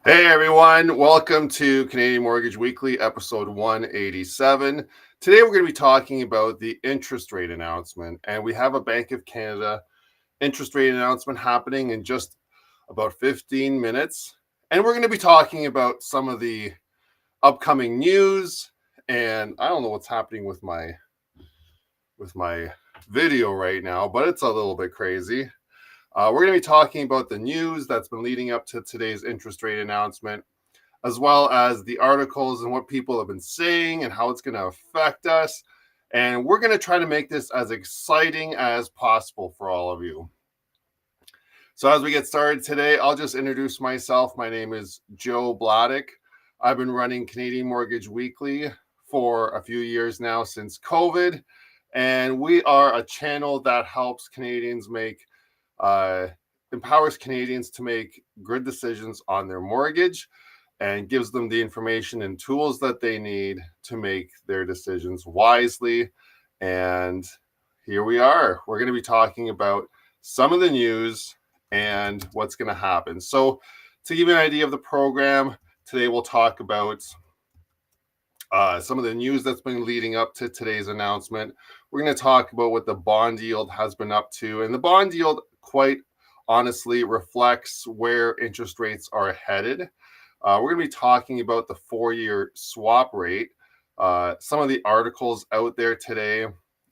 Hey everyone, welcome to Canadian Mortgage Weekly, episode 187. Today we're going to be talking about the interest rate announcement, and we have a Bank of Canada interest rate announcement happening in just about 15 minutes. And we're going to be talking about some of the upcoming news, and I don't know what's happening with my video right now, but it's a little bit crazy. We're going to be talking about the news that's been leading up to today's interest rate announcement, as well as the articles and what people have been saying and how it's going to affect us. And we're going to try to make this as exciting as possible for all of you. So as we get started today, I'll just introduce myself. My name is Joe Bladek. I've been running Canadian Mortgage Weekly for a few years now since COVID. And we are a channel that helps Canadians empowers Canadians to make good decisions on their mortgage and gives them the information and tools that they need to make their decisions wisely. And here we are. We're going to be talking about some of the news and what's going to happen. So to give you an idea of the program, today we'll talk about some of the news that's been leading up to today's announcement. We're going to talk about what the bond yield has been up to. And the bond yield, quite honestly, reflects where interest rates are headed. We're going to be talking about the 4-year swap rate, some of the articles out there today,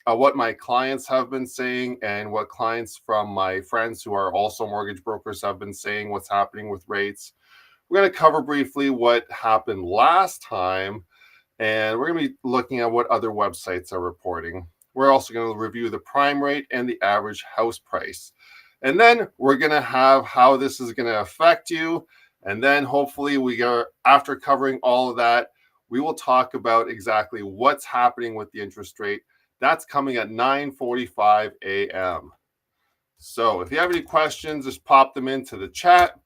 what my clients have been saying, and what clients from my friends who are also mortgage brokers have been saying, what's happening with rates. We're going to cover briefly what happened last time, and we're going to be looking at what other websites are reporting. We're also going to review the prime rate and the average house price. And then we're going to have how this is going to affect you. And then hopefully after covering all of that, we will talk about exactly what's happening with the interest rate. That's coming at 9:45 a.m. So if you have any questions, just pop them into the chat.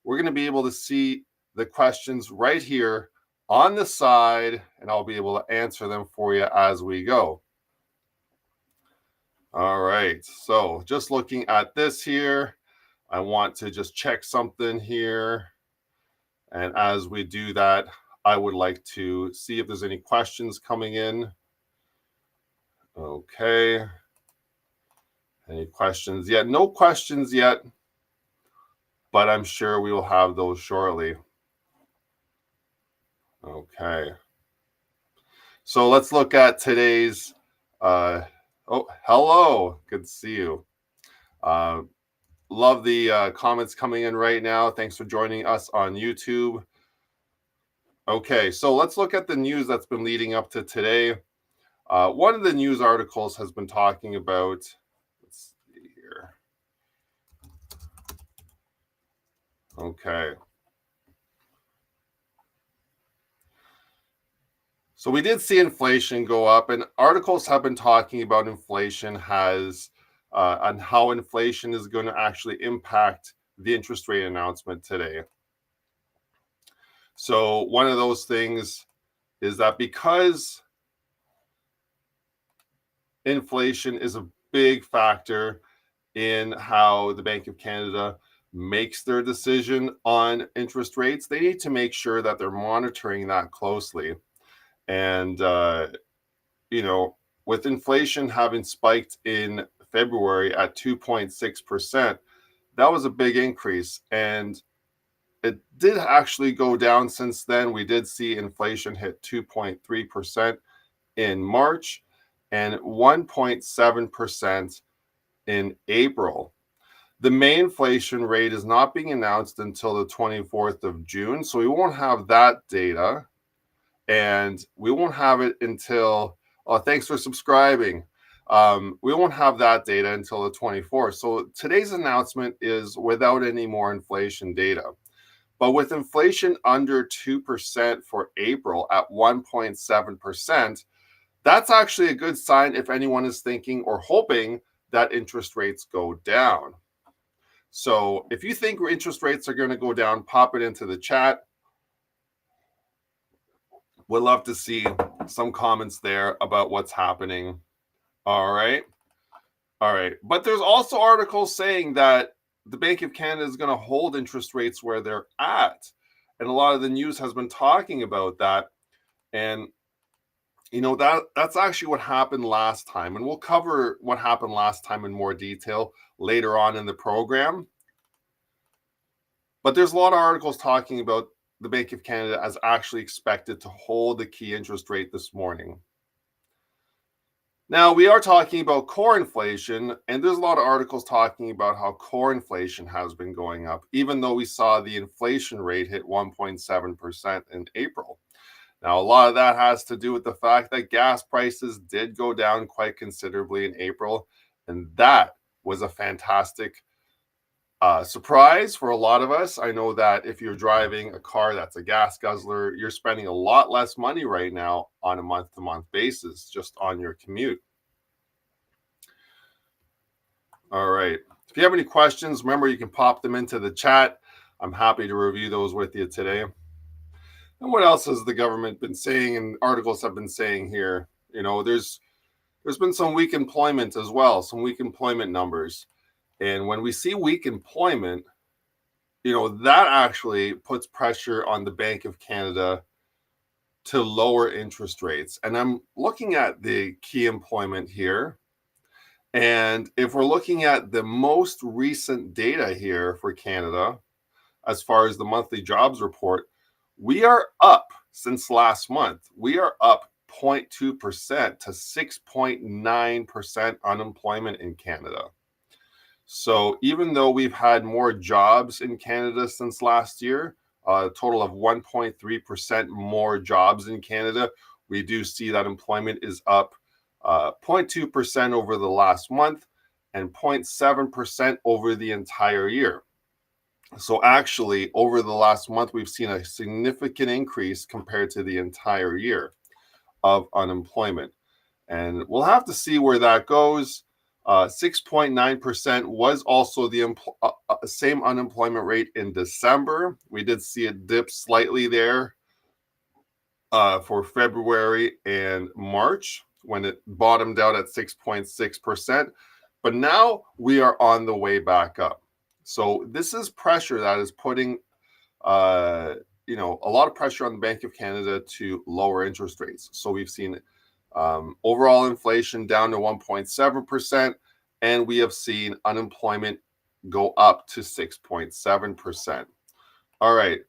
We're going to be able to see the questions right here on the side, and I'll be able to answer them for you as we go. All right, so just looking at this here, I want to just check something here. And as we do that, I would like to see if there's any questions coming in. Okay. Any questions yet? No questions yet, but I'm sure we will have those shortly. Okay. So let's look at today's, hello, good to see you. Love the comments coming in right now. Thanks for joining us on YouTube. Okay, so let's look at the news that's been leading up to today. One of the news articles has been talking about, let's see here. Okay. So we did see inflation go up, and articles have been talking about inflation and how inflation is going to actually impact the interest rate announcement today. So one of those things is that because inflation is a big factor in how the Bank of Canada makes their decision on interest rates, they need to make sure that they're monitoring that closely. And, with inflation having spiked in February at 2.6%, that was a big increase. And it did actually go down since then. We did see inflation hit 2.3% in March and 1.7% in April. The May inflation rate is not being announced until the 24th of June, so we won't have that data. And we won't have it until, thanks for subscribing. We won't have that data until the 24th. So today's announcement is without any more inflation data. But with inflation under 2% for April at 1.7%, that's actually a good sign if anyone is thinking or hoping that interest rates go down. So if you think interest rates are going to go down, pop it into the chat. Would love to see some comments there about what's happening. All right. But there's also articles saying that the Bank of Canada is going to hold interest rates where they're at. And a lot of the news has been talking about that. And that's actually what happened last time. And we'll cover what happened last time in more detail later on in the program. But there's a lot of articles talking about the Bank of Canada as actually expected to hold the key interest rate this morning. Now, we are talking about core inflation, and there's a lot of articles talking about how core inflation has been going up, even though we saw the inflation rate hit 1.7% in April. Now, a lot of that has to do with the fact that gas prices did go down quite considerably in April, and that was a fantastic surprise for a lot of us. I know that if you're driving a car that's a gas guzzler, you're spending a lot less money right now on a month-to-month basis just on your commute. All right. If you have any questions, remember you can pop them into the chat. I'm happy to review those with you today. And what else has the government been saying and articles have been saying here? There's been some weak employment as well, some weak employment numbers. And when we see weak employment, that actually puts pressure on the Bank of Canada to lower interest rates. And I'm looking at the key employment here. And if we're looking at the most recent data here for Canada, as far as the monthly jobs report, we are up since last month. We are up 0.2% to 6.9% unemployment in Canada. So even though we've had more jobs in Canada since last year, a total of 1.3% more jobs in Canada, we do see that employment is up 0.2% over the last month and 0.7% over the entire year. So actually, over the last month, we've seen a significant increase compared to the entire year of unemployment. And we'll have to see where that goes. 6.9% was also the same unemployment rate in December. We did see it dip slightly there for February and March when it bottomed out at 6.6%. But now we are on the way back up. So this is pressure that is putting a lot of pressure on the Bank of Canada to lower interest rates. So we've seen overall inflation down to 1.7%, and we have seen unemployment go up to 6.7%. All right.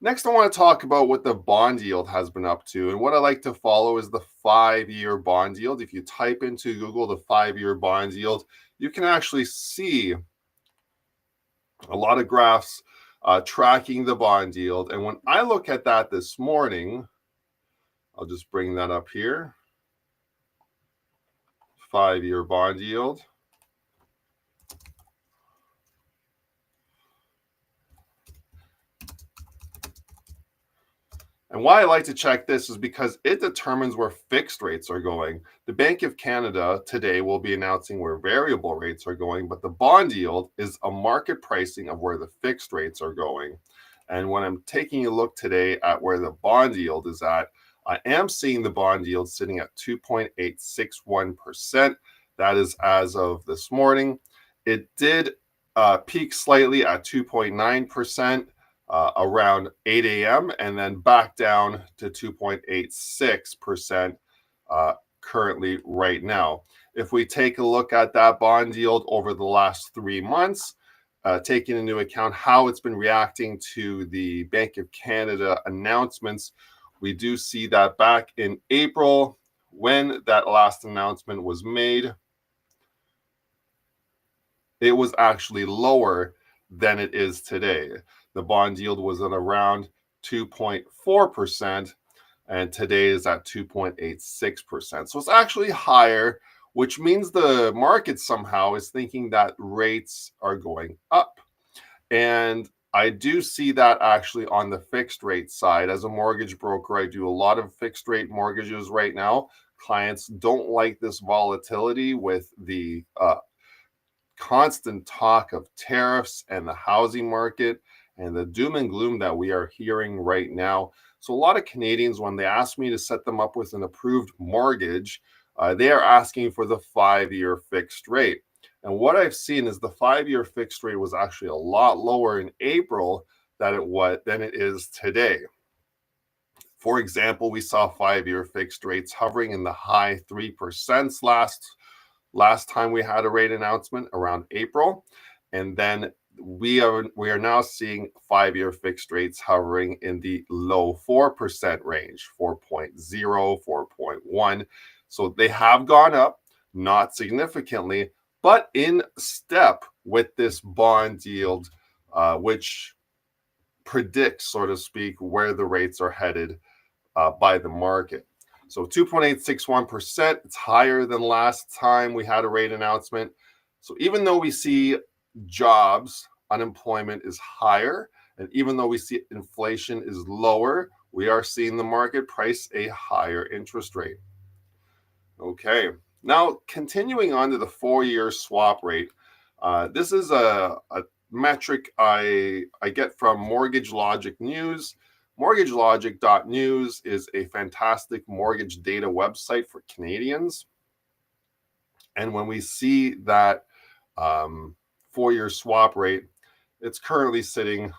Next, I want to talk about what the bond yield has been up to. And what I like to follow is the 5-year bond yield. If you type into Google the 5-year bond yield, you can actually see a lot of graphs tracking the bond yield. And when I look at that this morning, I'll just bring that up here. 5-year bond yield. And why I like to check this is because it determines where fixed rates are going. The Bank of Canada today will be announcing where variable rates are going, but the bond yield is a market pricing of where the fixed rates are going. And when I'm taking a look today at where the bond yield is at, I am seeing the bond yield sitting at 2.861%. That is as of this morning. It did peak slightly at 2.9%. Around 8 a.m. and then back down to 2.86% currently right now. If we take a look at that bond yield over the last 3 months, taking into account how it's been reacting to the Bank of Canada announcements, we do see that back in April, when that last announcement was made, it was actually lower than it is today. The bond yield was at around 2.4%, and today is at 2.86%. So it's actually higher, which means the market somehow is thinking that rates are going up. And I do see that actually on the fixed rate side. As a mortgage broker, I do a lot of fixed rate mortgages right now. Clients don't like this volatility with the constant talk of tariffs and the housing market and the doom and gloom that we are hearing right now. So a lot of Canadians, when they ask me to set them up with an approved mortgage, they are asking for the 5-year fixed rate. And what I've seen is the 5-year fixed rate was actually a lot lower in April than it is today. For example, we saw 5-year fixed rates hovering in the high 3% last time we had a rate announcement around April. And then we are now seeing 5-year fixed rates hovering in the low 4% range, 4.0, 4.1. So they have gone up, not significantly, but in step with this bond yield, which predicts, so to speak, where the rates are headed by the market. So 2.861%, it's higher than last time we had a rate announcement. So even though we see jobs, unemployment is higher, and even though we see inflation is lower, we are seeing the market price a higher interest rate. Okay, now continuing on to the 4-year swap rate. This is a metric I get from Mortgage Logic News. MortgageLogic.news is a fantastic mortgage data website for Canadians. And when we see that 4-year swap rate, it's currently sitting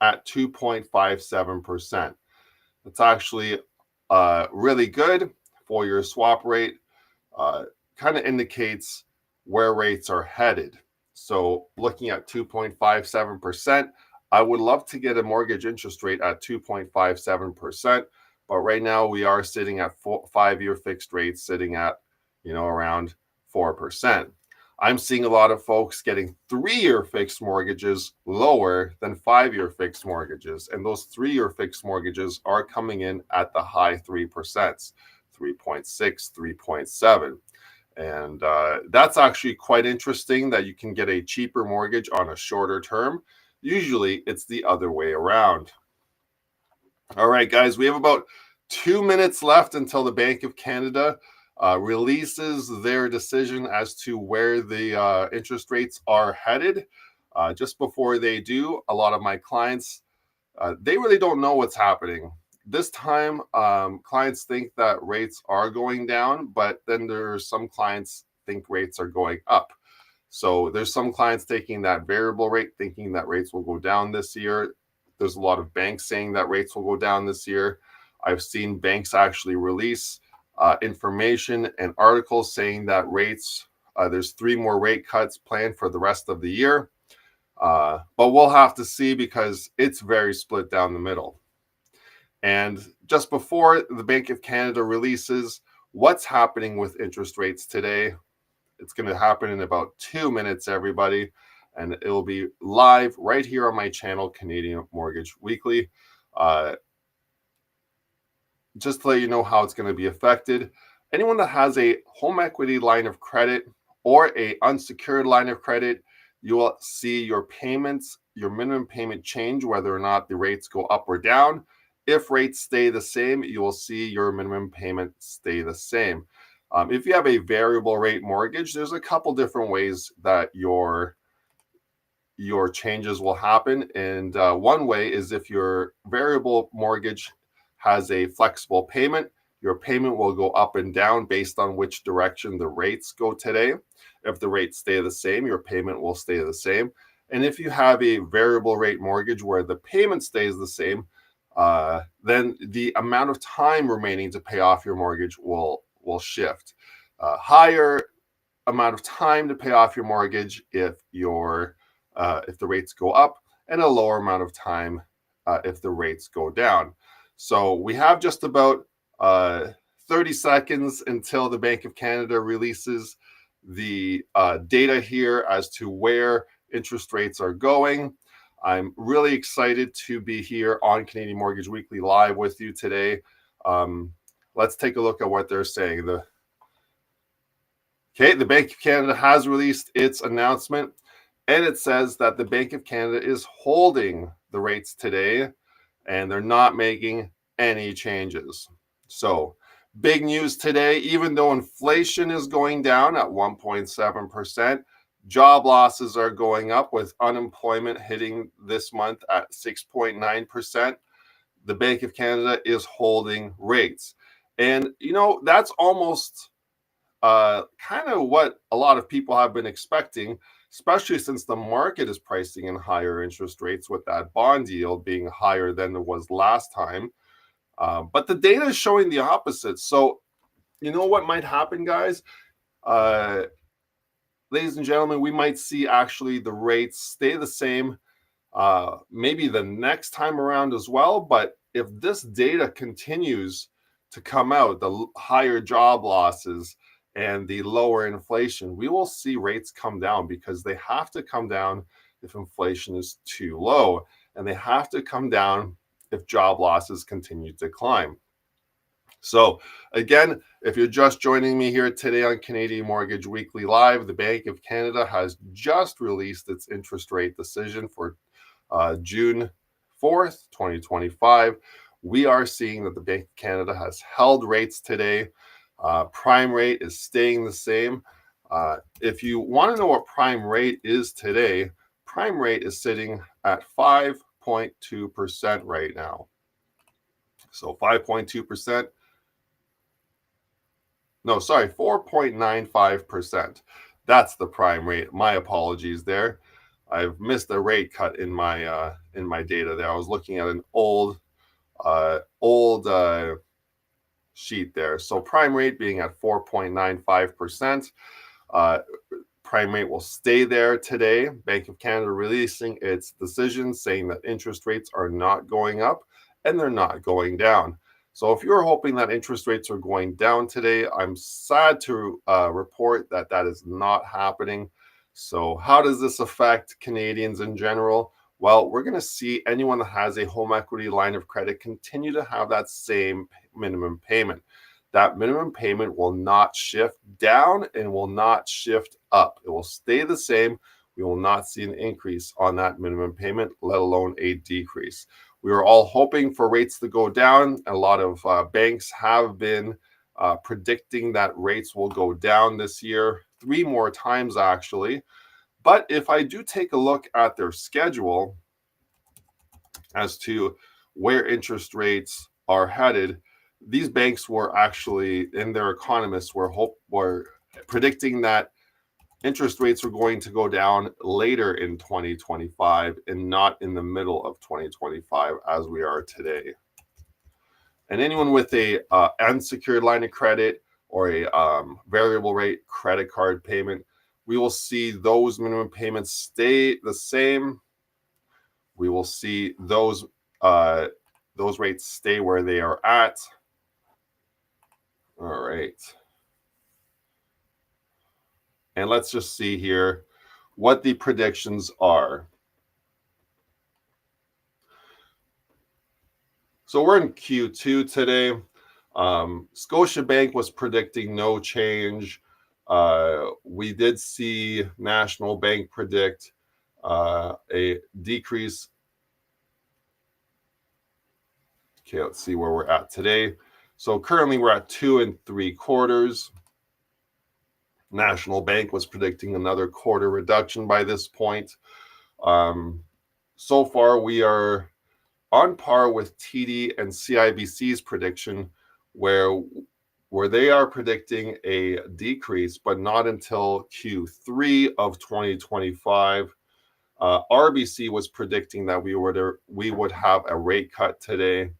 at 2.57%. It's actually really good. 4-year swap rate kind of indicates where rates are headed. So looking at 2.57%, I would love to get a mortgage interest rate at 2.57%, but right now we are sitting at 5-year fixed rates sitting at, around 4%. I'm seeing a lot of folks getting 3-year fixed mortgages lower than 5-year fixed mortgages, and those 3-year fixed mortgages are coming in at the high 3%, 3.6, 3.7. And that's actually quite interesting that you can get a cheaper mortgage on a shorter term. Usually it's the other way around. All right, guys, we have about 2 minutes left until the Bank of Canada releases their decision as to where the interest rates are headed. Just before they do, a lot of my clients, they really don't know what's happening. This time, clients think that rates are going down, but then there's some clients think rates are going up. So there's some clients taking that variable rate, thinking that rates will go down this year. There's a lot of banks saying that rates will go down this year. I've seen banks actually release information and articles saying that rates, there's 3 more rate cuts planned for the rest of the year. But we'll have to see because it's very split down the middle. And just before the Bank of Canada releases what's happening with interest rates today, it's going to happen in about 2 minutes, everybody. And it will be live right here on my channel, Canadian Mortgage Weekly. Just to let you know how it's going to be affected. Anyone that has a home equity line of credit or a unsecured line of credit, you will see your payments, your minimum payment change, whether or not the rates go up or down. If rates stay the same, you will see your minimum payment stay the same. If you have a variable rate mortgage, there's a couple different ways that your changes will happen. And one way is if your variable mortgage has a flexible payment, your payment will go up and down based on which direction the rates go today. If the rates stay the same, your payment will stay the same. And if you have a variable rate mortgage where the payment stays the same, then the amount of time remaining to pay off your mortgage will shift. Higher amount of time to pay off your mortgage if the rates go up, and a lower amount of time if the rates go down. So we have just about 30 seconds until the Bank of Canada releases the data here as to where interest rates are going. I'm really excited to be here on Canadian Mortgage Weekly live with you today. Let's take a look at what they're saying. The Bank of Canada has released its announcement, and it says that the Bank of Canada is holding the rates today, and they're not making any changes. So big news today, even though inflation is going down at 1.7%, job losses are going up with unemployment hitting this month at 6.9%. The Bank of Canada is holding rates. And, that's almost kind of what a lot of people have been expecting. especially since the market is pricing in higher interest rates with that bond yield being higher than it was last time. But the data is showing the opposite. So, you know what might happen, guys? Ladies and gentlemen, we might see actually the rates stay the same maybe the next time around as well. But if this data continues to come out, the higher job losses and the lower inflation, we will see rates come down, because they have to come down if inflation is too low, and they have to come down if job losses continue to climb. So again, if you're just joining me here today on Canadian Mortgage Weekly Live, the Bank of Canada has just released its interest rate decision for June 4th, 2025. We are seeing that the Bank of Canada has held rates today. Prime rate is staying the same. If you want to know what prime rate is today, prime rate is sitting at 5.2% right now. So 5.2%. No, sorry, 4.95%. That's the prime rate. My apologies there. I've missed a rate cut in my data there. I was looking at an old sheet there. So prime rate being at 4.95%. Prime rate will stay there today. Bank of Canada releasing its decision saying that interest rates are not going up and they're not going down. So if you're hoping that interest rates are going down today, I'm sad to report that that is not happening. So how does this affect Canadians in general? Well, we're going to see anyone that has a home equity line of credit continue to have that same minimum payment. That minimum payment will not shift down and will not shift up. It will stay the same. We will not see an increase on that minimum payment, let alone a decrease. We were all hoping for rates to go down. A lot of banks have been predicting that rates will go down this year, 3 more times actually. But if I do take a look at their schedule as to where interest rates are headed, these banks were actually, and their economists were predicting that interest rates are going to go down later in 2025 and not in the middle of 2025 as we are today. And anyone with a unsecured line of credit or a variable rate credit card payment, we will see those minimum payments stay the same. We will see those rates stay where they are at. All right. And let's just see here what the predictions are. So we're in Q2 today. Scotiabank was predicting no change. We did see National Bank predict a decrease. Okay, let's see where we're at today. So currently we're at 2 3/4. National Bank was predicting another quarter reduction by this point. So far, we are on par with TD and CIBC's prediction, where they are predicting a decrease, but not until Q3 of 2025. RBC was predicting that we would have a rate cut today.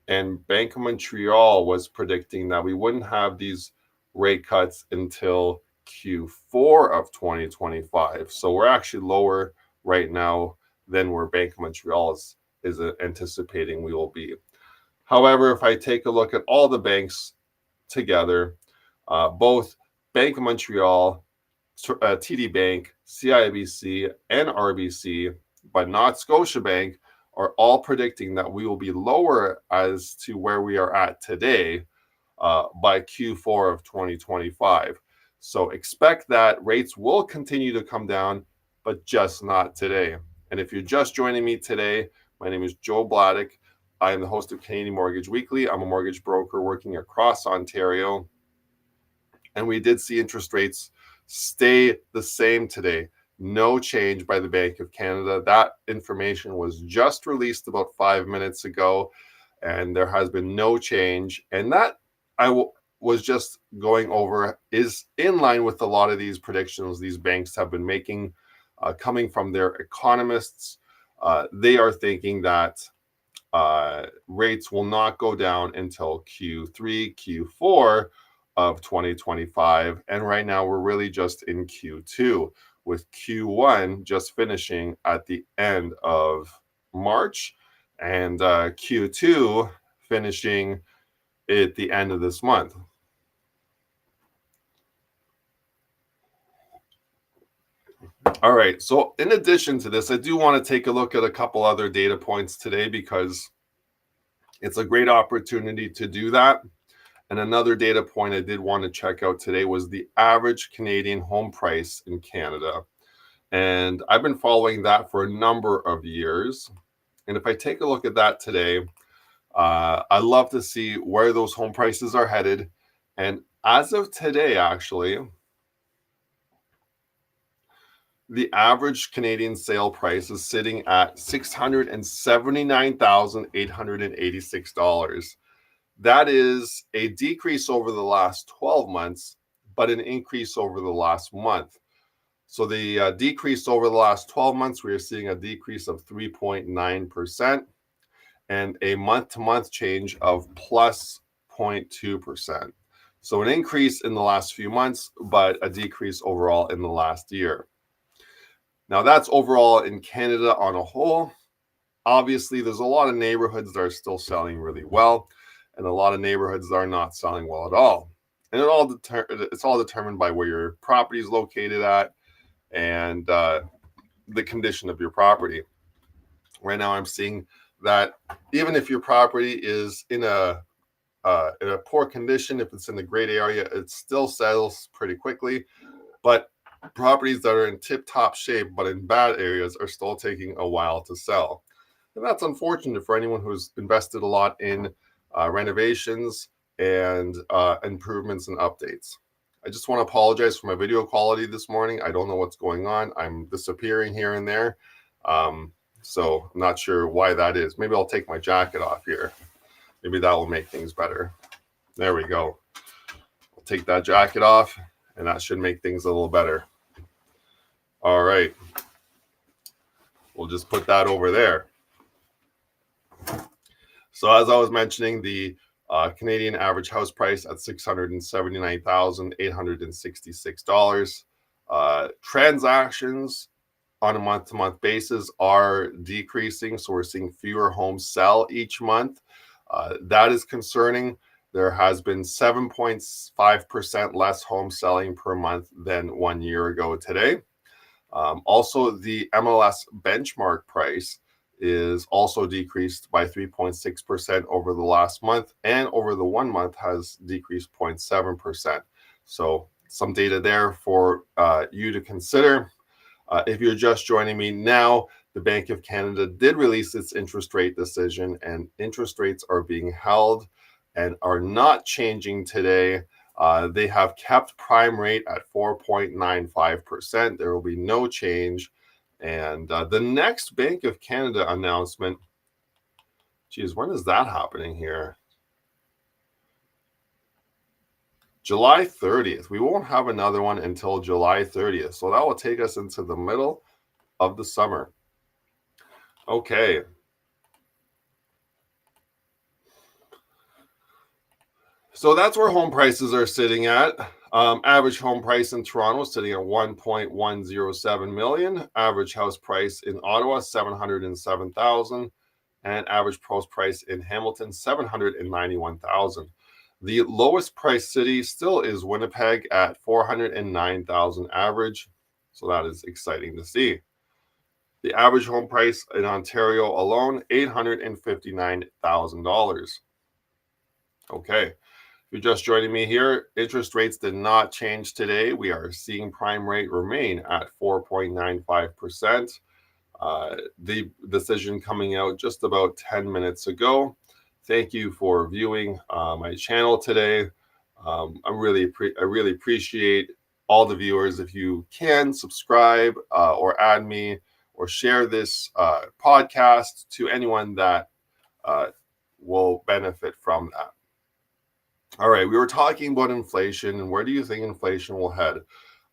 And Bank of Montreal was predicting that we wouldn't have these rate cuts until Q4 of 2025. So we're actually lower right now than where Bank of Montreal is anticipating we will be. However, if I take a look at all the banks together, both Bank of Montreal, TD Bank, CIBC, and RBC, but not Scotiabank, are all predicting that we will be lower as to where we are at today by Q4 of 2025. So expect that rates will continue to come down, but just not today. And if you're just joining me today, my name is Joe Bladek. I am the host of Canadian Mortgage Weekly. I'm a mortgage broker working across Ontario. And we did see interest rates stay the same today. No change by the Bank of Canada. That information was just released about 5 minutes ago, and there has been no change. And that was just going over is in line with a lot of these predictions these banks have been making, coming from their economists. They are thinking that rates will not go down until Q3, Q4 of 2025. And right now we're really just in Q2, with Q1 just finishing at the end of March and Q2 finishing at the end of this month. All right, so in addition to this, I do want to take a look at a couple other data points today because it's a great opportunity to do that. And another data point I did want to check out today was the average Canadian home price in Canada. And I've been following that for a number of years. And if I take a look at that today, I love to see where those home prices are headed. And as of today, actually, the average Canadian sale price is sitting at $679,886. That is a decrease over the last 12 months, but an increase over the last month. So the decrease over the last 12 months, we are seeing a decrease of 3.9% and a month-to-month change of plus 0.2%. So an increase in the last few months, but a decrease overall in the last year. Now that's overall in Canada on a whole. Obviously, there's a lot of neighborhoods that are still selling really well, and a lot of neighborhoods that are not selling well at all. And it's all determined by where your property is located at and the condition of your property. Right now, I'm seeing that even if your property is in a poor condition, if it's in a great area, it still sells pretty quickly. But properties that are in tip-top shape but in bad areas are still taking a while to sell. And that's unfortunate for anyone who's invested a lot in renovations and improvements and updates. I just want to apologize for my video quality this morning. I don't know what's going on. I'm disappearing here and there. So I'm not sure why that is. Maybe I'll take my jacket off here. Maybe that will make things better. There we go. I'll take that jacket off, and that should make things a little better. All right. We'll just put that over there. So as I was mentioning, the Canadian average house price at $679,866. Transactions on a month-to-month basis are decreasing, so we're seeing fewer homes sell each month. That is concerning. There has been 7.5% less homes selling per month than 1 year ago today. Also, the MLS benchmark price is also decreased by 3.6% over the last month, and over the 1 month has decreased 0.7%. So some data there for you to consider. If you're just joining me now, the Bank of Canada did release its interest rate decision, and interest rates are being held and are not changing today. They have kept prime rate at 4.95%. There will be no change. And the next Bank of Canada announcement, geez, when is that happening here? July 30th. We won't have another one until July 30th. So that will take us into the middle of the summer. Okay. So that's where home prices are sitting at. Average home price in Toronto is sitting at 1.107 million. Average house price in Ottawa, 707,000. And average post price in Hamilton, 791,000. The lowest price city still is Winnipeg at 409,000 average. So that is exciting to see. The average home price in Ontario alone, $859,000. Okay. If you're just joining me here, interest rates did not change today. We are seeing prime rate remain at 4.95%. The decision coming out just about 10 minutes ago. Thank you for viewing my channel today. I really appreciate all the viewers. If you can subscribe or add me or share this podcast to anyone that will benefit from that. All right, we were talking about inflation and where do you think inflation will head?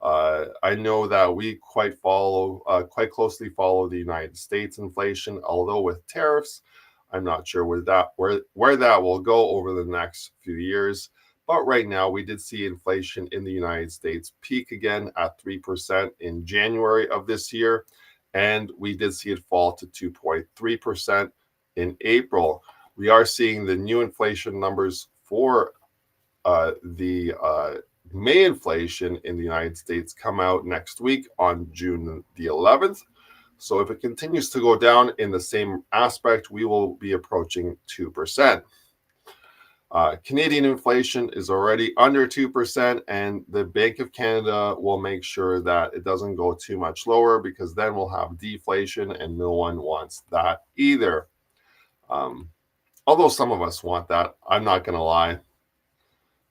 I know that we quite closely follow the United States inflation, although with tariffs, I'm not sure where that will go over the next few years. But right now, we did see inflation in the United States peak again at 3% in January of this year, and we did see it fall to 2.3% in April. We are seeing the new inflation numbers for the May inflation in the United States come out next week on June the 11th. So if it continues to go down in the same aspect, we will be approaching 2%. Canadian inflation is already under 2%, and the Bank of Canada will make sure that it doesn't go too much lower because then we'll have deflation, and no one wants that either. Although some of us want that, I'm not going to lie.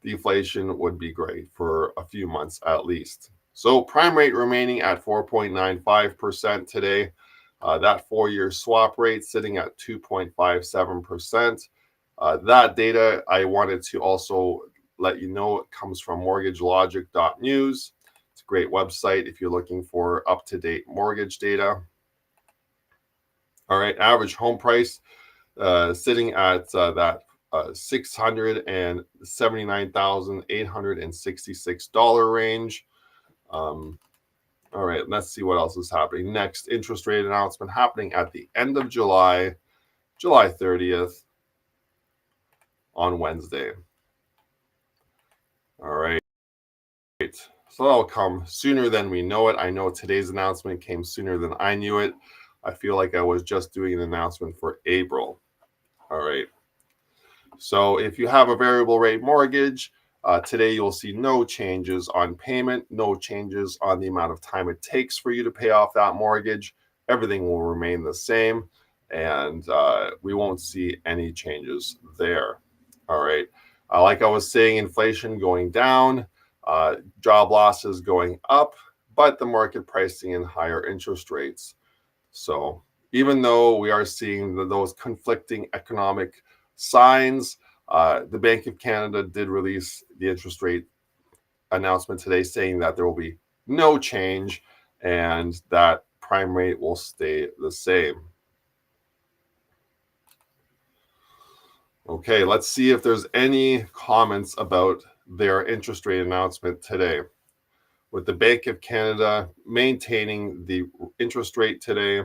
Deflation would be great for a few months at least. So prime rate remaining at 4.95% today. That 4-year swap rate sitting at 2.57%. That data I wanted to also let you know it comes from mortgagelogic.news. It's a great website if you're looking for up-to-date mortgage data. All right, average home price sitting at that $679,866 range. All right, let's see what else is happening. Next, interest rate announcement happening at the end of July, July 30th on Wednesday. All right. So that'll come sooner than we know it. I know today's announcement came sooner than I knew it. I feel like I was just doing an announcement for April. All right. So if you have a variable rate mortgage, today you'll see no changes on payment, no changes on the amount of time it takes for you to pay off that mortgage. Everything will remain the same, and we won't see any changes there. All right. Like I was saying, inflation going down, job losses going up, but the market pricing in higher interest rates. So even though we are seeing those conflicting economic signs, the Bank of Canada did release the interest rate announcement today saying that there will be no change and that prime rate will stay the same. Okay, let's see if there's any comments about their interest rate announcement today. With the Bank of Canada maintaining the interest rate today,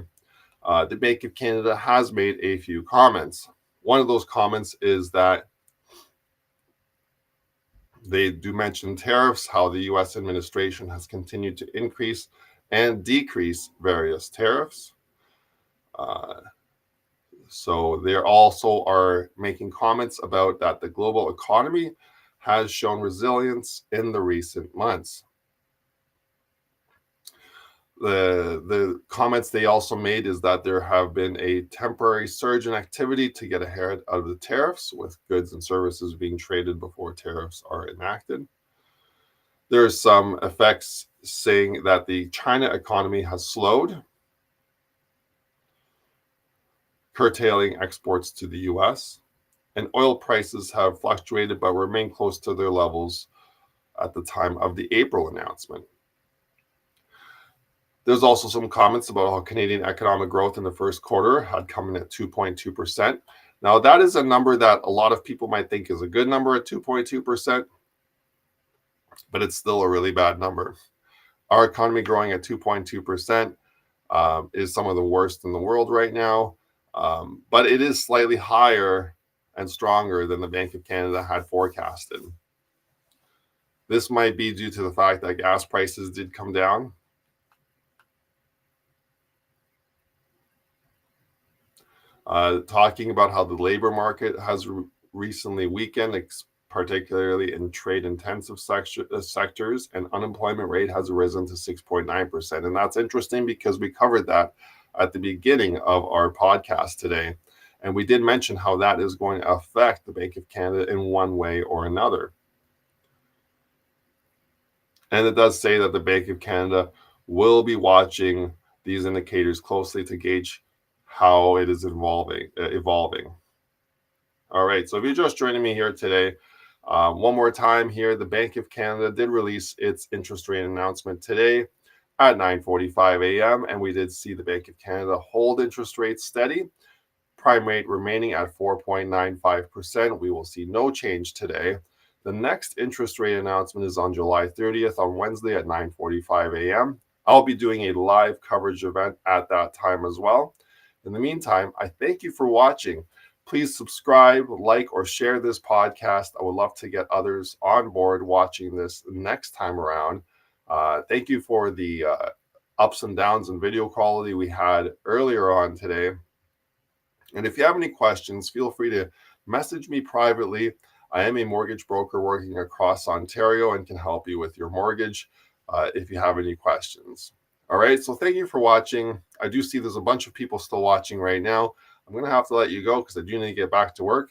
the Bank of Canada has made a few comments. One of those comments is that they do mention tariffs, how the US administration has continued to increase and decrease various tariffs. So they also are making comments about that the global economy has shown resilience in the recent months. The comments they also made is that there have been a temporary surge in activity to get ahead of the tariffs, with goods and services being traded before tariffs are enacted. There are some effects saying that the China economy has slowed, curtailing exports to the US, and oil prices have fluctuated but remain close to their levels at the time of the April announcement. There's also some comments about how Canadian economic growth in the first quarter had come in at 2.2%. Now, that is a number that a lot of people might think is a good number at 2.2%, but it's still a really bad number. Our economy growing at 2.2% is some of the worst in the world right now, but it is slightly higher and stronger than the Bank of Canada had forecasted. This might be due to the fact that gas prices did come down. Talking about how the labor market has recently weakened, particularly in trade-intensive sectors, and unemployment rate has risen to 6.9%. And that's interesting because we covered that at the beginning of our podcast today. And we did mention how that is going to affect the Bank of Canada in one way or another. And it does say that the Bank of Canada will be watching these indicators closely to gauge how it is evolving. All right, so if you're just joining me here today, One more time here, the Bank of Canada did release its interest rate announcement today at 9:45 a.m. And we did see the Bank of Canada hold interest rates steady, prime rate remaining at 4.95%. We will see no change today. The next interest rate announcement is on July 30th on Wednesday at 9:45 a.m. I'll be doing a live coverage event at that time as well. In the meantime, I thank you for watching. Please subscribe, like, or share this podcast. I would love to get others on board watching this next time around. Thank you for the ups and downs in video quality we had earlier on today. And if you have any questions, feel free to message me privately. I am a mortgage broker working across Ontario and can help you with your mortgage if you have any questions. All right, so thank you for watching. I do see there's a bunch of people still watching right now. I'm going to have to let you go because I do need to get back to work.